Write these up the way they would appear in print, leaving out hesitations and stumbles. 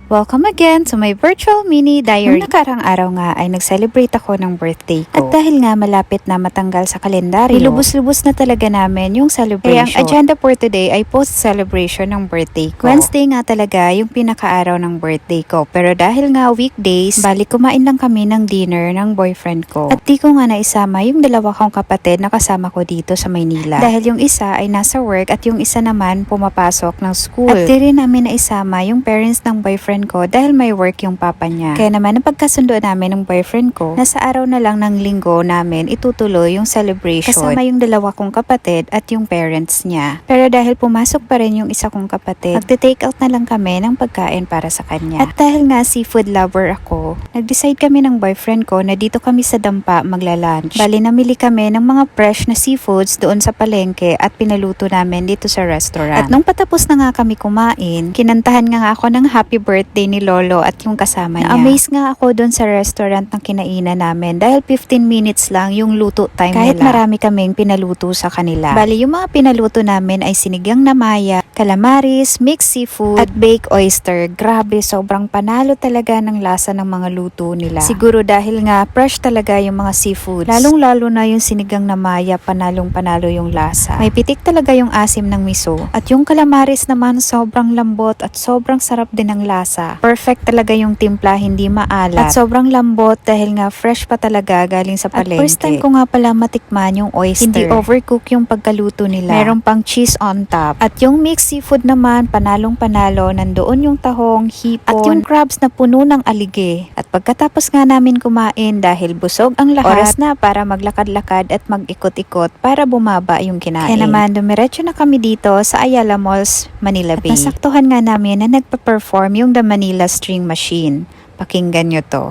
Welcome again to my virtual mini diary. Noong nakarang araw nga ay nag-celebrate ako ng birthday ko. At dahil nga malapit na matanggal sa kalendaryo, nilubos-lubos na talaga namin yung celebration. Kaya ang agenda for today ay post-celebration ng birthday ko. Wednesday nga talaga yung pinaka-araw ng birthday ko. Pero dahil nga weekdays, balik kumain lang kami ng dinner ng boyfriend ko. At di ko nga naisama yung dalawa kong kapatid na kasama ko dito sa Maynila. Dahil yung isa ay nasa work at yung isa naman pumapasok ng school. At di rin namin naisama yung parents ng boyfriend ko dahil may work yung papa niya. Kaya naman napagkasundo namin ng boyfriend ko na sa araw na lang ng linggo namin itutuloy yung celebration. Kasama yung dalawa kong kapatid at yung parents niya. Pero dahil pumasok pa rin yung isa kong kapatid, magte-take out na lang kami ng pagkain para sa kanya. At dahil nga seafood lover ako, nag-decide kami ng boyfriend ko na dito kami sa Dampa magla-lunch. Bali namili kami ng mga fresh na seafoods doon sa palengke at pinaluto namin dito sa restaurant. At nung patapos na nga kami kumain, kinantahan nga ako ng happy birthday ni Lolo at yung kasama niya. Na-amaze nga ako doon sa restaurant ng kinainan namin dahil 15 minutes lang yung luto time kahit nila. Marami kaming pinaluto sa kanila. Bali yung mga pinaluto namin ay sinigang na maya, calamaris, mixed seafood, at baked oyster. Grabe, sobrang panalo talaga ng lasa ng mga luto nila. Siguro dahil nga fresh talaga yung mga seafoods. Lalong-lalo na yung sinigang na maya, panalong-panalo yung lasa. May pitik talaga yung asim ng miso. At yung calamaris naman sobrang lambot at sobrang sarap din ng lasa. Perfect talaga yung timpla, hindi maalat. At sobrang lambot dahil nga fresh pa talaga galing sa palengke. At first time ko nga pala matikman yung oyster. Hindi overcook yung pagkaluto nila. Meron pang cheese on top. At yung mixed seafood naman, panalong-panalo. Nandoon yung tahong, hipon, at yung crabs na puno ng alige. At pagkatapos nga namin kumain dahil busog ang lahat, oras na para maglakad-lakad at mag-ikot-ikot para bumaba yung kinain. Kaya naman, dumiretso na kami dito sa Ayala Malls, Manila Bay. At nasaktuhan nga namin na nagpa-perform yung The Manila String Machine. Pakinggan nyo to.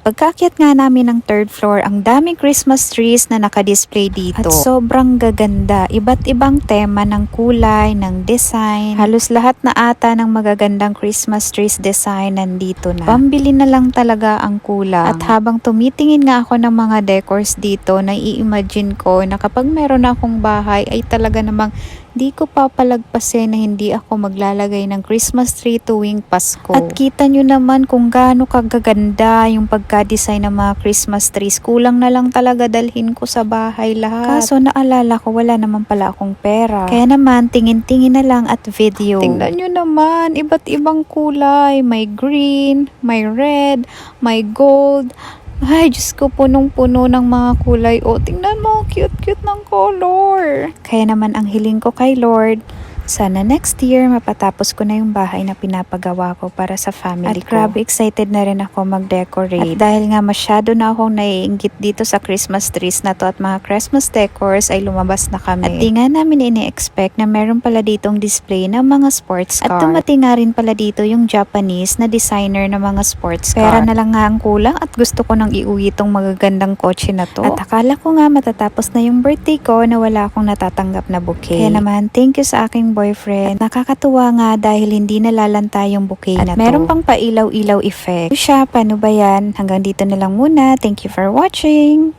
Pagkaakyat nga namin ng third floor, ang daming Christmas trees na nakadisplay dito. At sobrang gaganda. Iba't ibang tema ng kulay, ng design. Halos lahat na ata ng magagandang Christmas trees design nandito na. Pambili na lang talaga ang kulang. At habang tumitingin nga ako ng mga decors dito, nai-imagine ko na kapag meron akong bahay ay talaga namang di ko papalagpasin na hindi ako maglalagay ng Christmas tree tuwing Pasko. At kita nyo naman kung gaano kagaganda yung pagka-design ng mga Christmas trees. Kulang na lang talaga dalhin ko sa bahay lahat. Kaso naalala ko wala naman pala akong pera. Kaya naman tingin-tingin na lang at video. Tingnan nyo naman, iba't ibang kulay. May green, may red, may gold. Ay, Diyos ko, punong-puno ng mga kulay. O, tingnan mo, cute-cute ng color. Kaya naman ang hiling ko kay Lord, sana next year mapatapos ko na yung bahay na pinapagawa ko para sa family ko. At grabe excited na rin ako mag-decorate. At dahil nga masyado na akong naiinggit dito sa Christmas trees na to at mga Christmas decors ay lumabas na kami. At di nga namin ini-expect na meron pala ditong display ng mga sports car. At dumating nga rin pala dito yung Japanese na designer ng mga sports car. Pera na lang nga ang kulang at gusto ko nang iuwi tong magagandang kotse na to. At akala ko nga matatapos na yung birthday ko na wala akong natatanggap na bouquet. Kaya naman, thank you sa aking boyfriend. At nakakatuwa nga dahil hindi nalalanta yung bouquet na to. At meron pang pailaw-ilaw effect. So siya, paano ba yan? Hanggang dito na lang muna. Thank you for watching!